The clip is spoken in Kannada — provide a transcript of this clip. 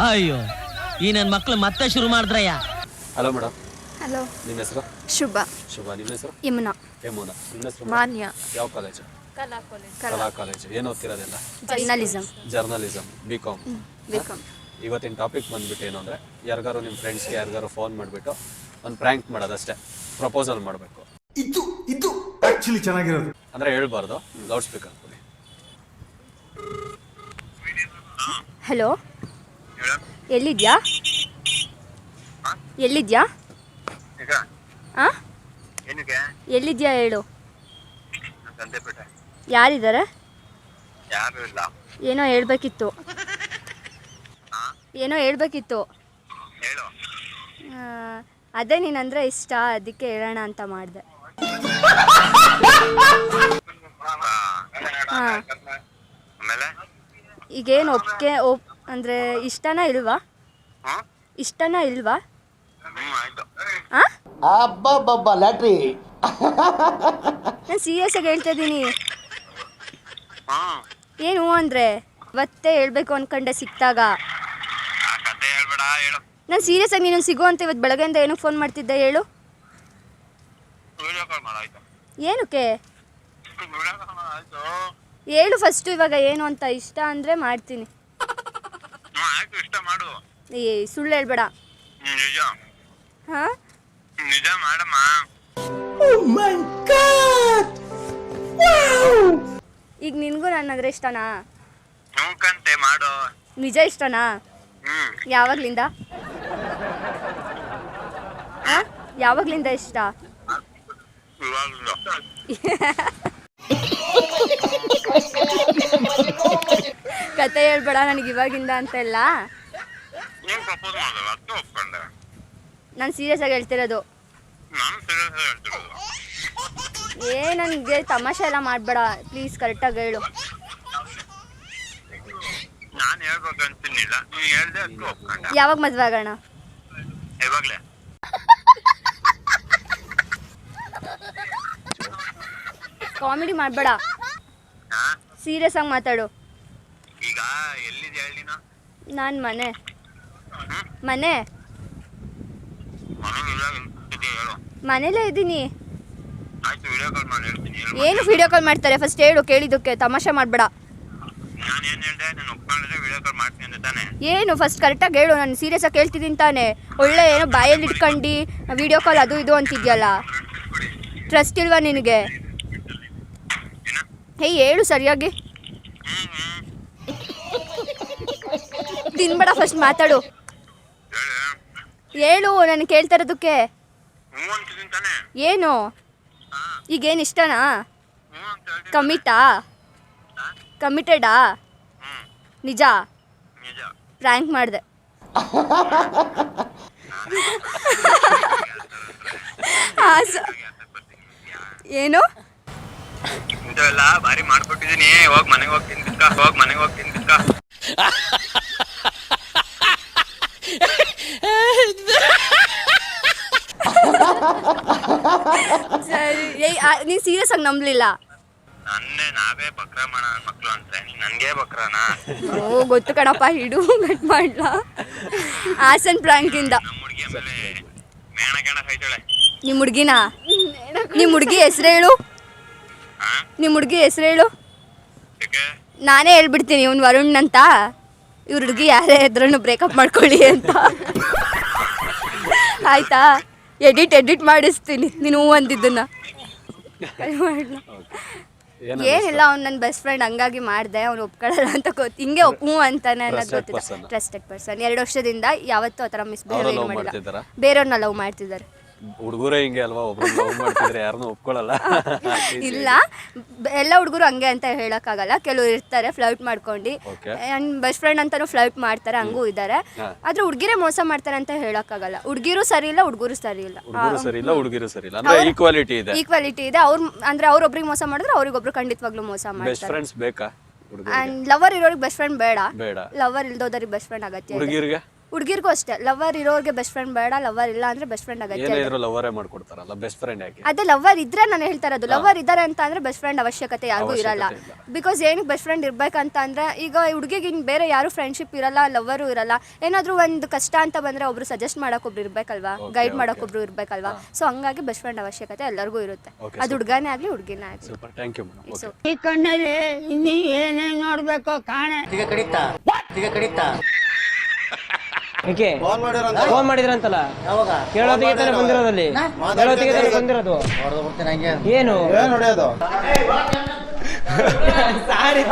ಅಯ್ಯೋ ಈ ನನ್ನ ಮಕ್ಳು ಮತ್ತೆ ಶುರು ಮಾಡಿದ್ರಯ್ಯ. Hello madam. ಹಲೋ. ನಿಮ್ಮ ಹೆಸರು? ಶುಭ. ಶುಭ. ನಿಮ್ಮ ಹೆಸರು? ಯಮುನಾ. ಯಮುನಾ. ನಿಮ್ಮ ಹೆಸರು? ಮಾನ್ಯ. ಯಾವ ಕಾಲೇಜು? ಕಲಾ ಕಾಲೇಜು. ಏನು ಓದ್ತಿರೋದೆಲ್ಲ? ಜರ್ನಲಿಸಮ್. ಬಿಕಾಮ್. ಇವತ್ತಿನ ಟಾಪಿಕ್ ಬಂದ್ಬಿಟ್ಟು ಏನು ಅಂದರೆ, ಯಾರಿಗಾರು ನಿಮ್ಮ ಫ್ರೆಂಡ್ಸ್ಗೆ ಯಾರಿಗಾರು ಫೋನ್ ಮಾಡಿಬಿಟ್ಟು ಒಂದು ಪ್ರ್ಯಾಂಕ್ ಮಾಡೋದಷ್ಟೇ. ಪ್ರಪೋಸಲ್ ಮಾಡಬೇಕು. ಇದು ಆಕ್ಚುಲಿ ಚೆನ್ನಾಗಿರೋದು ಅಂದರೆ ಹೇಳ್ಬಾರ್ದು. ಲೌಡ್ ಸ್ಪೀಕರ್ ಕೊಡಿ. ಹಲೋ, ಎಲ್ಲಿದ್ಯಾ? ಎಲ್ಲಿದ್ಯಾ? ಎಲ್ಲಿದ್ಯಾ ಹೇಳು. ಯಾರಿದ್ದಾರೆ? ಏನೋ ಹೇಳ್ಬೇಕಿತ್ತು. ಅದೇ ನೀನಂದ್ರೆ ಇಷ್ಟ, ಅದಕ್ಕೆ ಹೇಳೋಣ ಅಂತ ಮಾಡಿದೆ. ಹಾಂ, ಈಗೇನು ಒಪ್ಕೆ ಅಂದರೆ ಇಷ್ಟನಾ ಇಲ್ವಾ? ಲ್ಯಾಟ್ರಿ. ನಾನು ಸೀರಿಯಸ್ ಆಗಿ ಹೇಳ್ತಾ ಇದ್ದೀನಿ. ಏನು ಅಂದರೆ ಇವತ್ತೇ ಹೇಳ್ಬೇಕು ಅನ್ಕೊಂಡೆ ಸಿಕ್ತಾಗ. ನಾನು ಸೀರಿಯಸ್ ಆಗಿ ನೀನು ಸಿಗು ಅಂತ ಇವತ್ತು ಬೆಳಗ್ಗೆಯಿಂದ ಏನಕ್ಕೆ ಫೋನ್ ಮಾಡ್ತಿದ್ದೆ ಹೇಳು? ಏನಕ್ಕೆ ಹೇಳು ಫಸ್ಟು. ಇವಾಗ ಏನು ಅಂತ ಇಷ್ಟ ಅಂದರೆ ಮಾಡ್ತೀನಿ. ಏ ಸುಳ್ಳು ಹೇಳ್ಬೇಡ. ಹಾಂ, ಈಗ ನಿನಗೂ ನನ್ನಂದ್ರೆ ಇಷ್ಟನಾ? ನಿಜ ಇಷ್ಟನಾ? ಯಾವಾಗ್ಲಿಂದ? ಯಾವಾಗ್ಲಿಂದ ಇಷ್ಟ? ಕತೆ ಹೇಳ್ಬೇಡ ನನಗೆ ಇವಾಗಿಂದ ಅಂತೆಲ್ಲ. ನಾನು ಸೀರಿಯಸ್ ಆಗಿ ಹೇಳ್ತಿರೋದು. ನನಗೆ ತಮಾಷೆ ಎಲ್ಲ ಮಾಡಬೇಡ ಪ್ಲೀಸ್, ಕರೆಕ್ಟಾಗಿ ಹೇಳು. ಯಾವಾಗ ಮದ್ವೆ ಆಗೋಣ? ಕಾಮಿಡಿ ಮಾಡಬೇಡ, ಸೀರಿಯಸ್ ಆಗಿ ಮಾತಾಡು. ನಾನು ಮನೇಲೇ ಇದ್ದೀನಿ. ಏನು ವಿಡಿಯೋ ಕಾಲ್ ಮಾಡ್ತಾರೆ ಫಸ್ಟ್ ಹೇಳು, ಕೇಳಿದ್ದಕ್ಕೆ ತಮಾಷೆ ಮಾಡಬೇಡ. ಏನು ಫಸ್ಟ್ ಕರೆಕ್ಟಾಗಿ ಹೇಳು. ನಾನು ಸೀರಿಯಸ್ ಆಗಿ ಕೇಳ್ತಿದ್ದೀನಿ ತಾನೆ. ಒಳ್ಳೆ ಏನೋ ಬಾಯಲ್ಲಿ ಇಟ್ಕೊಂಡು ವಿಡಿಯೋ ಕಾಲ್ ಅದು ಇದು ಅಂತಿದ್ಯಲ್ಲ, ಟ್ರಸ್ಟ್ ಇಲ್ವಾ ನಿನಗೆ? ಹೇಳು ಸರಿಯಾಗಿ. ತಿನ್ಬೇಡ, ಫಸ್ಟ್ ಮಾತಾಡು. ಹೇಳು ನಾನು ಕೇಳ್ತಾ ಇರೋದಕ್ಕೆ. ಏನು ಈಗೇನು ಇಷ್ಟನಾ? ಕಮಿಟೆಡಾ? ನಿಜ? ಪ್ರ್ಯಾಂಕ್ ಮಾಡಿದೆ. ಏನು ಭಾರಿ ಮಾಡ್ಕೊಟ್ಟಿದ್ದೀನಿ. ಹೋಗಿ ಮನೆಗೆ ಹೋಗಿ ತಿಂದಿಕ್ಕ. ಸರಿ, ನೀನು ಸೀರಿಯಸ್ ಆಗಿ ನಂಬಲಿಲ್ಲ. ನಾವೇ ಬಕ್ರ ಮಾಡ ಮಕ್ಳು ಅಂತ ನನ್ಗೆ ಬಕ್ರನಾ? ಓ ಗೊತ್ತು ಕಣಪ್ಪ, ಹಿಡು ಕಟ್ ಮಾಡ್ಲಾ. ಹಾಸನ್ ಪ್ರ್ಯಾಂಕಿಂದ ನಿಮ್ಮ ಹುಡುಗಿನ? ನಿಮ್ಮ ಹುಡುಗಿ ಹೆಸರು ಹೇಳು. ನಾನೇ ಹೇಳ್ಬಿಡ್ತೀನಿ ಇವ್ನು ವರುಣ್ ಅಂತ. ಇವ್ರ ಹುಡುಗಿ ಯಾರೇ ಇದ್ರೂ ಬ್ರೇಕಪ್ ಮಾಡ್ಕೊಳ್ಳಿ ಅಂತ. ಆಯ್ತಾ? ಎಡಿಟ್ ಮಾಡಿಸ್ತೀನಿ ನೀನು ಅಂದಿದ್ದನ್ನ. ಏನಿಲ್ಲ, ಅವ್ನು ನನ್ನ ಬೆಸ್ಟ್ ಫ್ರೆಂಡ್, ಹಂಗಾಗಿ ಮಾಡಿದೆ. ಅವ್ನು ಒಪ್ಕೊಳ್ಳಲ್ಲ ಅಂತ ಗೊತ್ತು. ಹಿಂಗೆ ಹ್ಞೂ ಅಂತಾನೆ ಅನ್ನೋದು ಗೊತ್ತಿದೆ. Trusted person. 2 ವರ್ಷದಿಂದ ಯಾವತ್ತೂ ಆ ಥರ ಮಿಸ್ಬಿಹೇವ್ ಏನು ಮಾಡಿಲ್ಲ. ಬೇರೆಯವ್ರನ್ನ ಲವ್ ಮಾಡ್ತಿದ್ದಾರೆ. ಹುಡುಗರೇ ಹಿಂಗೆ ಅಲ್ವಾ, ಒಬ್ರು ಲವ್ ಮಾಡ್ತಿದ್ರೆ ಯಾರನ್ನೂ ಒಪ್ಕೊಳ್ಳಲ್ಲ. ಇಲ್ಲ, ಎಲ್ಲ ಹುಡುಗರು ಹಂಗೆ ಅಂತ ಹೇಳೋಕ್ಕಾಗಲ್ಲ. ಕೆಲವ್ರು ಇರ್ತಾರೆ ಫ್ಲರ್ಟ್ ಮಾಡ್ಕೊಂಡು. ನನ್ನ ಬೆಸ್ಟ್ ಫ್ರೆಂಡ್ ಅಂತಾನು ಫ್ಲರ್ಟ್ ಮಾಡ್ತಾರೆ, ಹಂಗೂ ಇದ್ದಾರೆ. ಆದ್ರೆ ಹುಡುಗಿರೇ ಮೋಸ ಮಾಡ್ತಾರೆ ಅಂತ ಹೇಳೋಕ್ಕಾಗಲ್ಲ. ಹುಡುಗಿರು ಸರಿ ಇಲ್ಲ, ಹುಡುಗರು ಸರಿ ಇಲ್ಲ. ಈಕ್ವಾಲಿಟಿ ಇದೆ. ಅವ್ರೊಬ್ರಿಗೆ ಮೋಸ ಮಾಡಿದ್ರೆ ಅವ್ರಿಗೊಬ್ರು ಖಂಡಿತವಾಗ್ಲೂ ಮೋಸ ಮಾಡ್ತಾರೆ. ಬೇಕಾ? ಲವರ್ ಇರೋರಿಗೆ ಬೆಸ್ಟ್ ಫ್ರೆಂಡ್ ಬೇಡ, ಲವರ್ ಇಲ್ದೋದರಿಗೆ ಬೆಸ್ಟ್ ಫ್ರೆಂಡ್ ಅಗತ್ಯ. ಹುಡುಗಿರಿಗೆ ಹುಡುಗಿರ್ಗೂ ಅಷ್ಟೇ ಲವರ್ ಇರೋರಿಗೆ ಬೆಸ್ಟ್ ಫ್ರೆಂಡ್ ಬೇಡ, ಲವರ್ ಇಲ್ಲ ಅಂದ್ರೆ ಬೆಸ್ಟ್ ಫ್ರೆಂಡ್ ಅಗತ್ಯ ಏನೇ ಇಲ್ಲ. ಇದ್ರು ಲವರೇ ಮಾಡ್ಕೊಡ್ತಾರಲ್ಲ, ಬೆಸ್ಟ್ ಫ್ರೆಂಡ್ ಯಾಕೆ? ಅದೇ ಲವರ್ ಇದ್ರೆ ನಾನು ಹೇಳ್ತಾ ಇರೋದು, ಲವರ್ ಇದ್ದಾರೆ ಅಂತ ಅಂದ್ರೆ ಬೆಸ್ಟ್ ಫ್ರೆಂಡ್ ಅವಶ್ಯಕತೆ ಯಾರಿಗೂ ಇರಲ್ಲ. ಬಿಕಾಸ್ ಏನಕ್ಕೆ ಬೆಸ್ಟ್ ಫ್ರೆಂಡ್ ಇರ್ಬೇಕಂತ ಅಂದ್ರೆ ಈಗ ಹುಡುಗಿಗೆ ಇನ್ನು ಬೇರೆ ಯಾರು ಫ್ರೆಂಡ್ಶಿಪ್ ಇರಲ್ಲ, ಲವರು ಇರಲ್ಲ. ಏನಾದರೂ ಒಂದು ಕಷ್ಟ ಅಂತ ಬಂದ್ರೆ ಒಬ್ರು ಸಜೆಸ್ಟ್ ಮಾಡಕ್ ಒಬ್ರು ಇರ್ಬೇಕಲ್ವಾ, ಗೈಡ್ ಮಾಡಕ್ ಒಬ್ರು ಇರ್ಬೇಕಲ್ವಾ. ಸೊ ಹಂಗಾಗಿ ಬೆಸ್ಟ್ ಫ್ರೆಂಡ್ ಅವಶ್ಯಕತೆ ಎಲ್ಲರಿಗೂ ಇರುತ್ತೆ, ಅದು ಹುಡುಗನೇ ಆಗಲಿ ಹುಡುಗಿನೇ ಆಗಲಿ. Super, thank you madam. Okay, ಈ ಕಣ್ಣಲ್ಲಿ ಇನ್ನೀ ಏನೇನ್ ನೋಡ್ಬೇಕು ಕಾಣೆ. ಏಕೆ ಫೋನ್ ಮಾಡಿದ್ರಂತಲ್ಲ, ಕೇಳೋದಿಗೆ ತಾನೇ ಬಂದಿರೋದಲ್ಲಿ, ಕೇಳೋದಿಗೆ ತಾನೇ ಬಂದಿರೋದು. ಏನು ನೋಡೋದು ಸಾರಿ